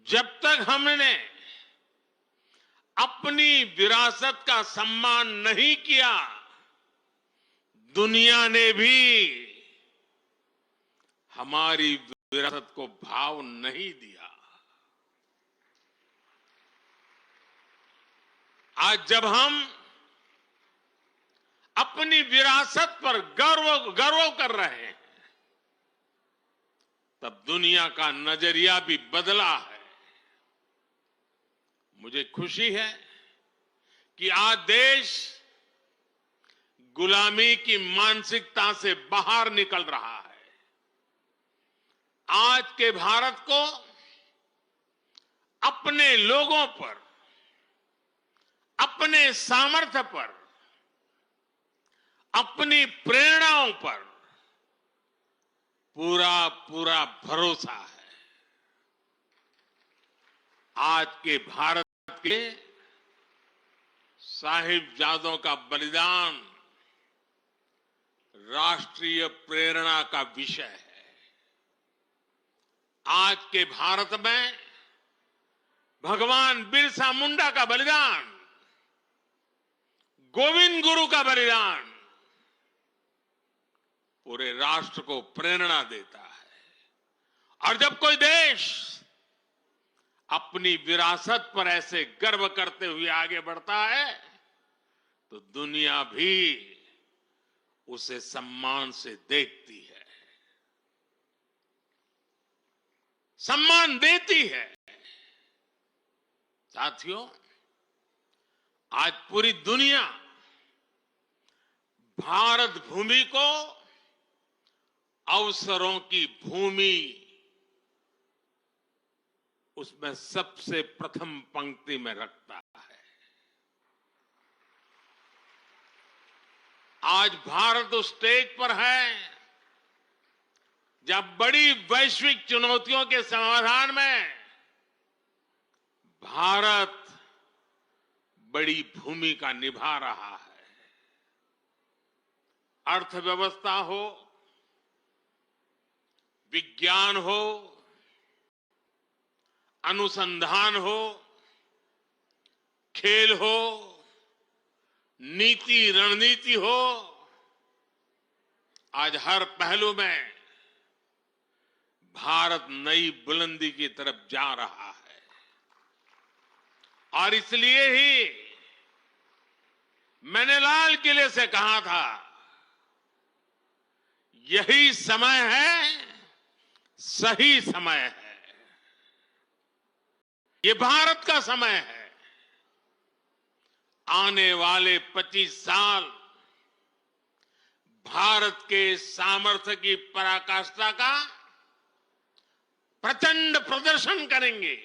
जब तक हमने अपनी विरासत का सम्मान नहीं किया, दुनिया ने भी हमारी विरासत को भाव नहीं दिया। आज जब हम अपनी विरासत पर गर्व कर रहे हैं, तब दुनिया का नजरिया भी बदला है। मुझे खुशी है कि आज देश गुलामी की मानसिकता से बाहर निकल रहा है। आज के भारत को अपने लोगों पर, अपने सामर्थ्य पर, अपनी प्रेरणाओं पर पूरा भरोसा है। आज के भारत के साहिबजादों का बलिदान राष्ट्रीय प्रेरणा का विषय है। आज के भारत में भगवान बिरसा मुंडा का बलिदान, गोविंद गुरु का बलिदान पूरे राष्ट्र को प्रेरणा देता है। और जब कोई देश अपनी विरासत पर ऐसे गर्व करते हुए आगे बढ़ता है, तो दुनिया भी उसे सम्मान से देखती है, सम्मान देती है। साथियों, आज पूरी दुनिया भारत भूमि को अवसरों की भूमि उसमें सबसे प्रथम पंक्ति में रखता है। आज भारत उस स्टेज पर है जब बड़ी वैश्विक चुनौतियों के समाधान में भारत बड़ी भूमिका निभा रहा है। अर्थव्यवस्था हो, विज्ञान हो, अनुसंधान हो, खेल हो, नीति रणनीति हो, आज हर पहलू में भारत नई बुलंदी की तरफ जा रहा है। और इसलिए ही मैंने लाल किले से कहा था, यही समय है, सही समय है, ये भारत का समय है। आने वाले 25 साल भारत के सामर्थ्य की पराकाष्ठा का प्रचंड प्रदर्शन करेंगे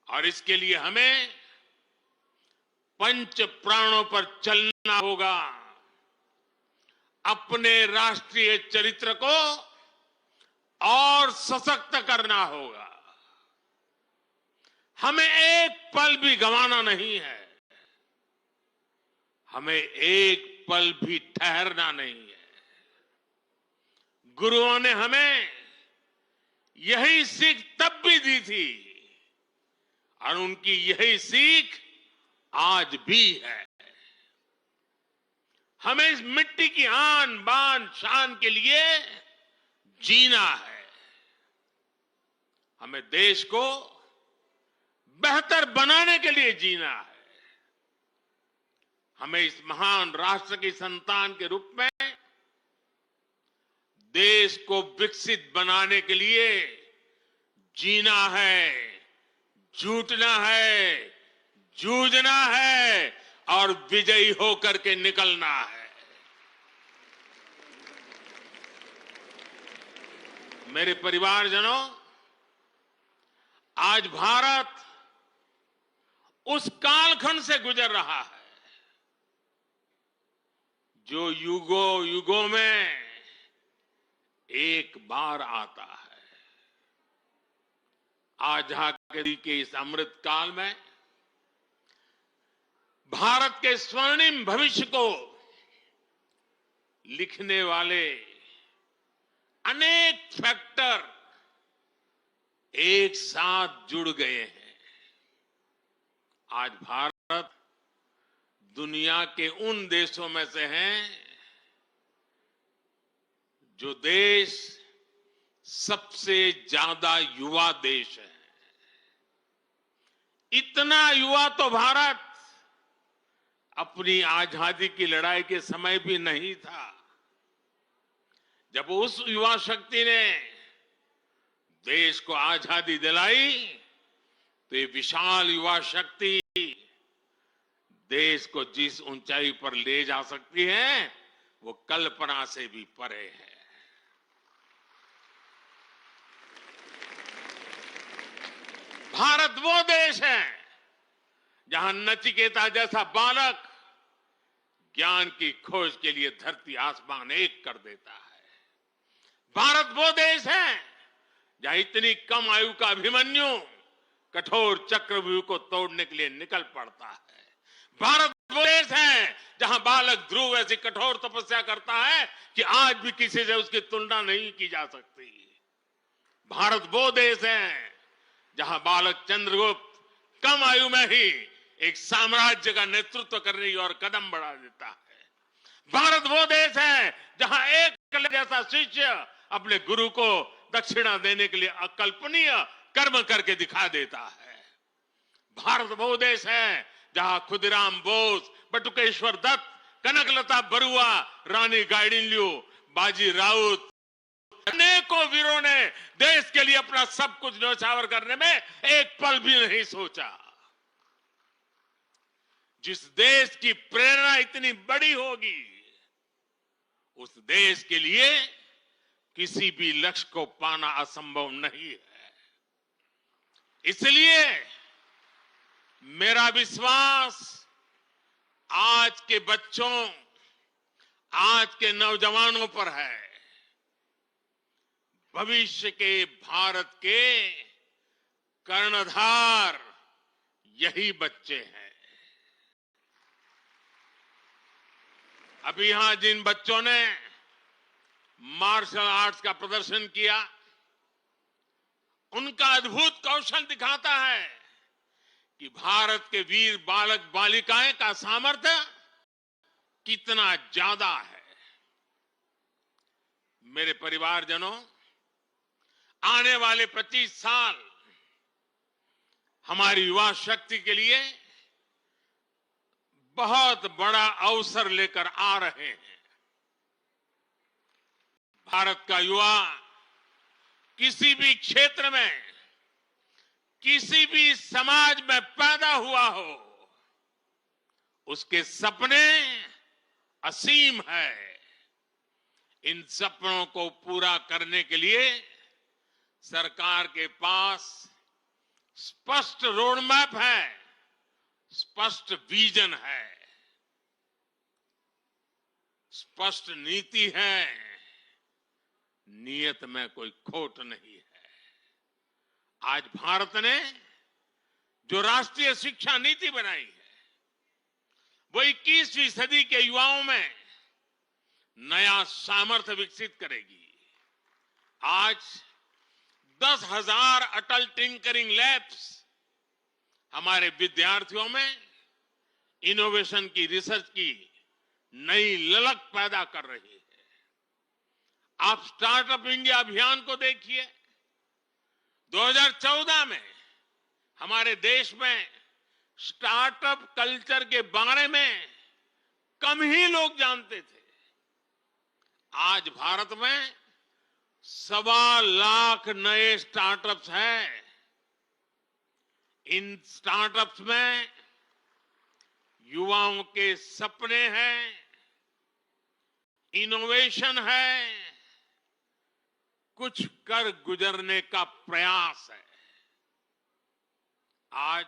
और इसके लिए हमें पंच प्राणों पर चलना होगा। अपने राष्ट्रीय चरित्र को और सशक्त करना होगा। हमें एक पल भी गंवाना नहीं है, हमें एक पल भी ठहरना नहीं है। गुरुओं ने हमें यही सीख तब भी दी थी और उनकी यही सीख आज भी है। हमें इस मिट्टी की आन बान शान के लिए जीना है। हमें देश को बेहतर बनाने के लिए जीना है। हमें इस महान राष्ट्र की संतान के रूप में देश को विकसित बनाने के लिए जीना है, जुटना है, जूझना है और विजयी होकर के निकलना है। मेरे परिवारजनों, आज भारत उस कालखंड से गुजर रहा है जो युगों युगों में एक बार आता है। आजादी के इस अमृत काल में भारत के स्वर्णिम भविष्य को लिखने वाले अनेक फैक्टर एक साथ जुड़ गए हैं। आज भारत दुनिया के उन देशों में से हैं जो देश सबसे ज्यादा युवा देश है। इतना युवा तो भारत अपनी आजादी की लड़ाई के समय भी नहीं था। जब उस युवा शक्ति ने देश को आजादी दिलाई तो ये विशाल युवा शक्ति देश को जिस ऊंचाई पर ले जा सकती है वो कल्पना से भी परे है। भारत वो देश है जहां नचिकेता जैसा बालक ज्ञान की खोज के लिए धरती आसमान एक कर देता है। भारत वो देश है जहां इतनी कम आयु का अभिमन्यु कठोर चक्रव्यूह को तोड़ने के लिए निकल पड़ता है। भारत वो देश है जहां बालक ध्रुव ऐसी कठोर तपस्या करता है कि आज भी किसी से उसकी तुलना नहीं की जा सकती। भारत वो देश है जहां बालक चंद्रगुप्त कम आयु में ही एक साम्राज्य का नेतृत्व करने की ओर कदम बढ़ा देता है। भारत वो देश है जहां एक जैसा शिष्य अपने गुरु को दक्षिणा देने के लिए अकल्पनीय कर्म करके दिखा देता है। भारत वो देश है जहां खुदीराम बोस, बटुकेश्वर दत्त, कनकलता बरुआ, रानी गाइडिनल्यू, बाजी राउत, अनेकों वीरों ने देश के लिए अपना सब कुछ न्यौछावर करने में एक पल भी नहीं सोचा। जिस देश की प्रेरणा इतनी बड़ी होगी, उस देश के लिए किसी भी लक्ष्य को पाना असंभव नहीं है। इसलिए मेरा विश्वास आज के बच्चों, आज के नौजवानों पर है। भविष्य के भारत के कर्णधार यही बच्चे हैं। अभी यहां जिन बच्चों ने मार्शल आर्ट्स का प्रदर्शन किया, उनका अद्भुत कौशल दिखाता है कि भारत के वीर बालक बालिकाएं का सामर्थ्य कितना ज्यादा है। मेरे परिवारजनों, आने वाले 25 साल हमारी युवा शक्ति के लिए बहुत बड़ा अवसर लेकर आ रहे हैं। भारत का युवा किसी भी क्षेत्र में, किसी भी समाज में पैदा हुआ हो, उसके सपने असीम है। इन सपनों को पूरा करने के लिए सरकार के पास स्पष्ट रोड मैप है, स्पष्ट विजन है, स्पष्ट नीति है, नियत में कोई खोट नहीं है। आज भारत ने जो राष्ट्रीय शिक्षा नीति बनाई है, वो 21वीं सदी के युवाओं में नया सामर्थ्य विकसित करेगी। आज 10,000 अटल टिंकरिंग लैब्स हमारे विद्यार्थियों में इनोवेशन की, रिसर्च की नई ललक पैदा कर रही है। आप स्टार्टअप इंडिया अभियान को देखिए। 2014 में हमारे देश में स्टार्टअप कल्चर के बारे में कम ही लोग जानते थे। आज भारत में 1.25 लाख नए स्टार्टअप्स हैं। इन स्टार्टअप्स में युवाओं के सपने हैं, इनोवेशन है, कुछ कर गुजरने का प्रयास है। आज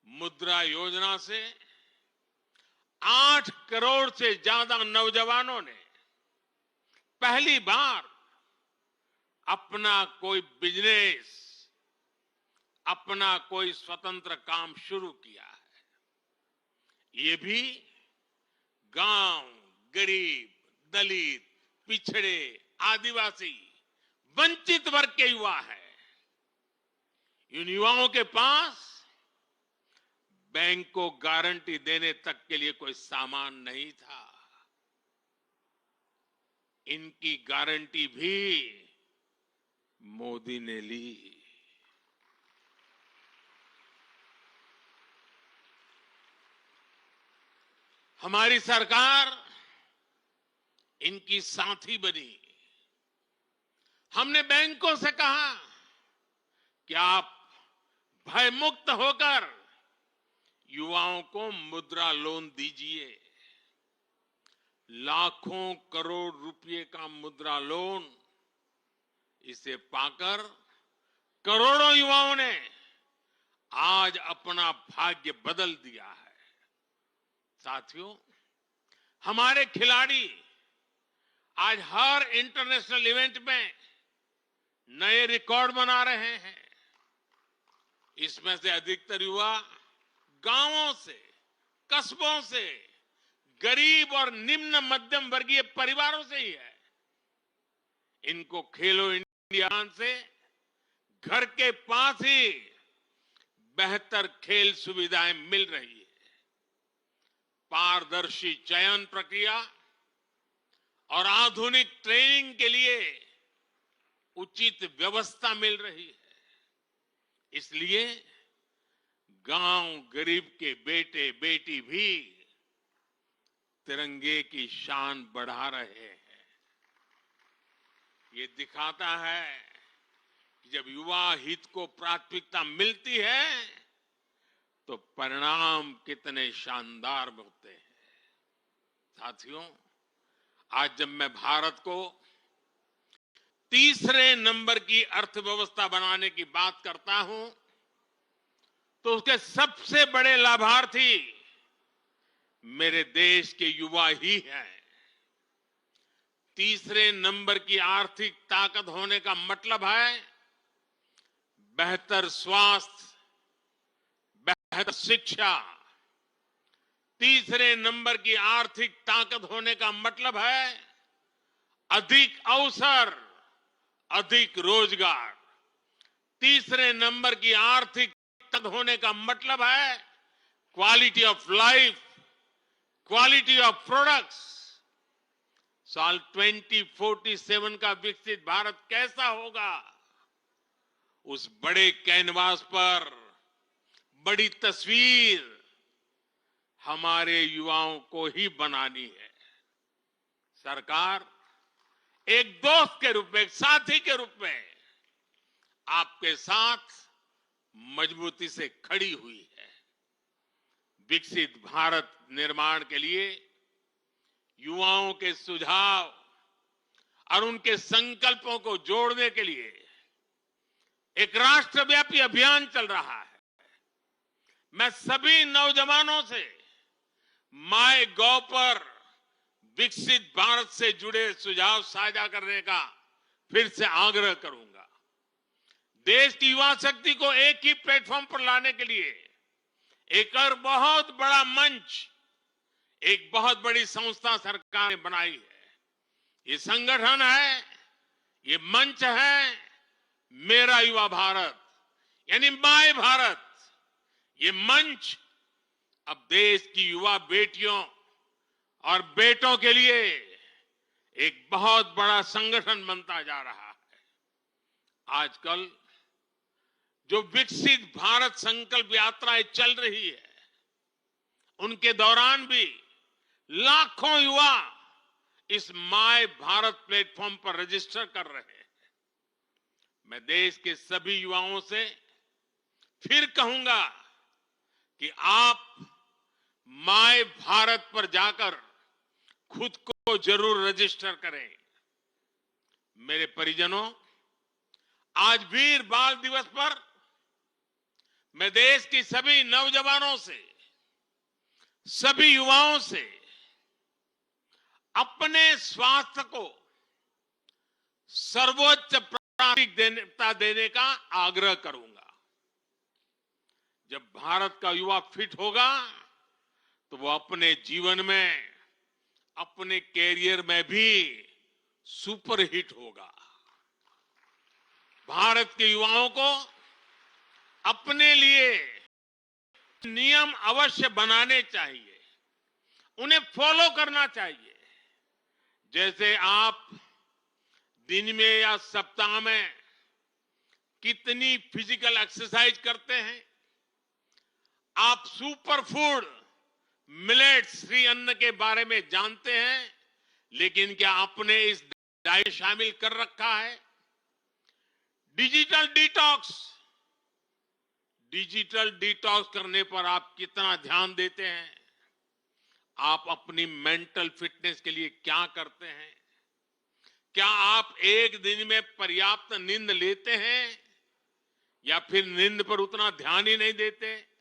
मुद्रा योजना से 8 करोड़ से ज्यादा नौजवानों ने पहली बार अपना कोई बिजनेस, अपना कोई स्वतंत्र काम शुरू किया है। ये भी गांव, गरीब, दलित, पिछड़े, आदिवासी, वंचित वर्ग के युवा हैं। इन युवाओं के पास बैंक को गारंटी देने तक के लिए कोई सामान नहीं था। इनकी गारंटी भी मोदी ने ली। हमारी सरकार इनकी साथी बनी। हमने बैंकों से कहा कि आप भय मुक्त होकर युवाओं को मुद्रा लोन दीजिए। लाखों करोड़ रुपए का मुद्रा लोन, इसे पाकर करोड़ों युवाओं ने आज अपना भाग्य बदल दिया है। साथियों, हमारे खिलाड़ी आज हर इंटरनेशनल इवेंट में नए रिकॉर्ड बना रहे हैं। इसमें से अधिकतर युवा गांवों से, कस्बों से, गरीब और निम्न मध्यम वर्गीय परिवारों से ही है। इनको खेलो इंडिया से घर के पास ही बेहतर खेल सुविधाएं मिल रही है। पारदर्शी चयन प्रक्रिया और आधुनिक ट्रेनिंग के लिए उचित व्यवस्था मिल रही है। इसलिए गांव गरीब के बेटे बेटी भी तिरंगे की शान बढ़ा रहे हैं। ये दिखाता है कि जब युवा हित को प्राथमिकता मिलती है तो परिणाम कितने शानदार होते हैं। साथियों, आज जब मैं भारत को तीसरे नंबर की अर्थव्यवस्था बनाने की बात करता हूं, तो उसके सबसे बड़े लाभार्थी मेरे देश के युवा ही हैं। तीसरे नंबर की आर्थिक ताकत होने का मतलब है बेहतर स्वास्थ्य, बेहतर शिक्षा। तीसरे नंबर की आर्थिक ताकत होने का मतलब है अधिक अवसर, अधिक रोजगार। तीसरे नंबर की आर्थिक ताकत होने का मतलब है quality of life, quality of products. साल 2047 का विकसित भारत कैसा होगा, उस बड़े कैनवास पर बड़ी तस्वीर हमारे युवाओं को ही बनानी है। सरकार एक दोस्त के रूप में, एक साथी के रूप में आपके साथ मजबूती से खड़ी हुई है। विकसित भारत निर्माण के लिए युवाओं के सुझाव और उनके संकल्पों को जोड़ने के लिए एक राष्ट्रव्यापी अभियान चल रहा है। मैं सभी नौजवानों से माय गॉव पर विकसित भारत से जुड़े सुझाव साझा करने का फिर से आग्रह करूंगा। देश की युवा शक्ति को एक ही प्लेटफॉर्म पर लाने के लिए एक और बहुत बड़ा मंच, एक बहुत बड़ी संस्था सरकार ने बनाई है। ये संगठन है, ये मंच है मेरा युवा भारत, यानी माय भारत। ये मंच अब देश की युवा बेटियों और बेटों के लिए एक बहुत बड़ा संगठन बनता जा रहा है। आजकल जो विकसित भारत संकल्प यात्राएं चल रही है, उनके दौरान भी लाखों युवा इस माय भारत प्लेटफॉर्म पर रजिस्टर कर रहे हैं। मैं देश के सभी युवाओं से फिर कहूंगा कि आप माय भारत पर जाकर खुद को जरूर रजिस्टर करें। मेरे परिजनों, आज वीर बाल दिवस पर मैं देश की सभी नौजवानों से, सभी युवाओं से अपने स्वास्थ्य को सर्वोच्च प्राथमिकता देने का आग्रह करूंगा। जब भारत का युवा फिट होगा तो वो अपने जीवन में, अपने कैरियर में भी सुपरहिट होगा। भारत के युवाओं को अपने लिए नियम अवश्य बनाने चाहिए, उन्हें फॉलो करना चाहिए। जैसे आप दिन में या सप्ताह में कितनी फिजिकल एक्सरसाइज करते हैं, आप सुपर फूड मिलेट्स, श्री अन्न के बारे में जानते हैं, लेकिन क्या आपने इस डाइट शामिल कर रखा है? डिजिटल डिटॉक्स करने पर आप कितना ध्यान देते हैं? आप अपनी मेंटल फिटनेस के लिए क्या करते हैं? क्या आप एक दिन में पर्याप्त नींद लेते हैं या फिर नींद पर उतना ध्यान ही नहीं देते?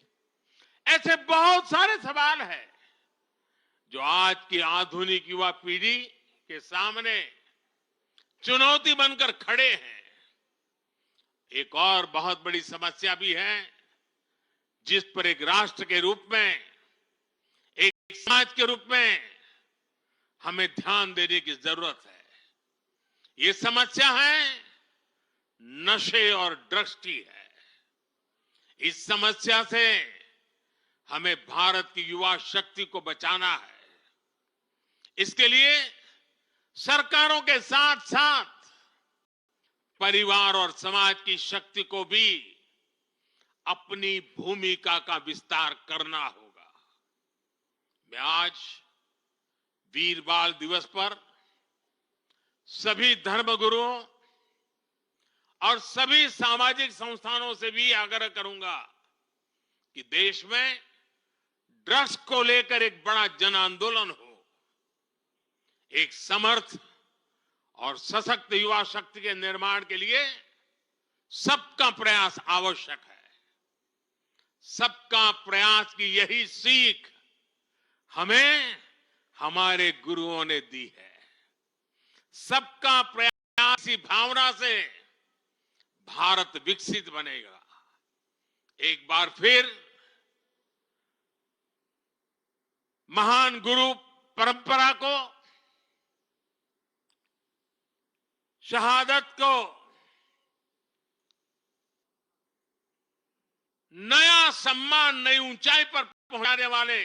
ऐसे बहुत सारे सवाल हैं जो आज की आधुनिक युवा पीढ़ी के सामने चुनौती बनकर खड़े हैं। एक और बहुत बड़ी समस्या भी है जिस पर एक राष्ट्र के रूप में, एक समाज के रूप में हमें ध्यान देने की जरूरत है। ये समस्या है नशे और ड्रग्स की है। इस समस्या से हमें भारत की युवा शक्ति को बचाना है। इसके लिए सरकारों के साथ साथ परिवार और समाज की शक्ति को भी अपनी भूमिका का विस्तार करना होगा। मैं आज वीर बाल दिवस पर सभी धर्मगुरुओं और सभी सामाजिक संस्थानों से भी आग्रह करूंगा कि देश में ड्रग्स को लेकर एक बड़ा जन आंदोलन हो। एक समर्थ और सशक्त युवा शक्ति के निर्माण के लिए सबका प्रयास आवश्यक है। सबका प्रयास की यही सीख हमें हमारे गुरुओं ने दी है। सबका प्रयास की भावना से भारत विकसित बनेगा। एक बार फिर महान गुरु परंपरा को, शहादत को नया सम्मान, नई ऊंचाई पर पहुंचाने वाले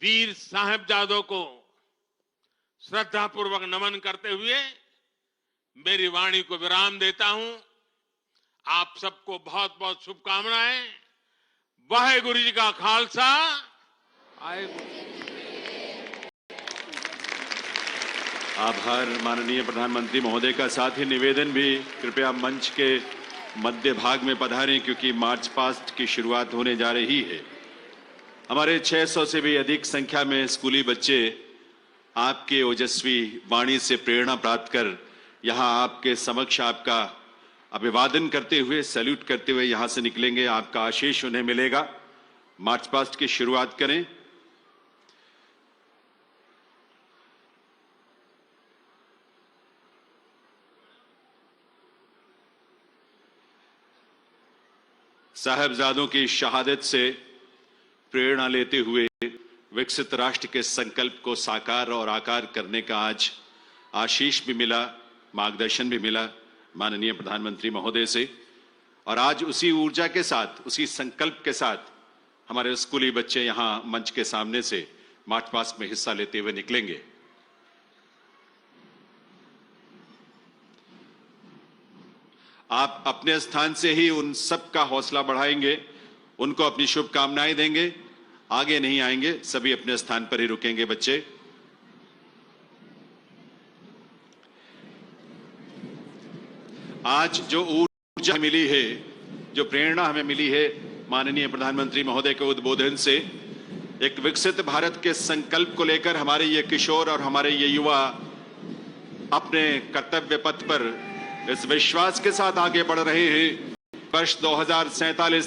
वीर साहिबजादों को श्रद्धापूर्वक नमन करते हुए मेरी वाणी को विराम देता हूं। आप सबको बहुत बहुत शुभकामनाएं। वाहेगुरु जी का खालसा। आभार माननीय प्रधानमंत्री महोदय का। साथ ही निवेदन भी, कृपया मंच के मध्य भाग में पधारें क्योंकि मार्च पास्ट की शुरुआत होने जा रही है। हमारे 600 से भी अधिक संख्या में स्कूली बच्चे आपके ओजस्वी वाणी से प्रेरणा प्राप्त कर यहां आपके समक्ष आपका अभिवादन करते हुए, सैल्यूट करते हुए यहां से निकलेंगे। आपका आशीष उन्हें मिलेगा। मार्च पास्ट की शुरुआत करें। साहिबजादों की शहादत से प्रेरणा लेते हुए विकसित राष्ट्र के संकल्प को साकार और आकार करने का आज आशीष भी मिला, मार्गदर्शन भी मिला माननीय प्रधानमंत्री महोदय से। और आज उसी ऊर्जा के साथ, उसी संकल्प के साथ हमारे स्कूली बच्चे यहां मंच के सामने से मार्च पास्ट में हिस्सा लेते हुए निकलेंगे। आप अपने स्थान से ही उन सब का हौसला बढ़ाएंगे, उनको अपनी शुभकामनाएं देंगे। आगे नहीं आएंगे, सभी अपने स्थान पर ही रुकेंगे बच्चे। आज जो ऊर्जा मिली है, जो प्रेरणा हमें मिली है माननीय प्रधानमंत्री महोदय के उद्बोधन से, एक विकसित भारत के संकल्प को लेकर हमारे ये किशोर और हमारे ये युवा अपने कर्तव्य पथ पर इस विश्वास के साथ आगे बढ़ रहे हैं। वर्ष 2047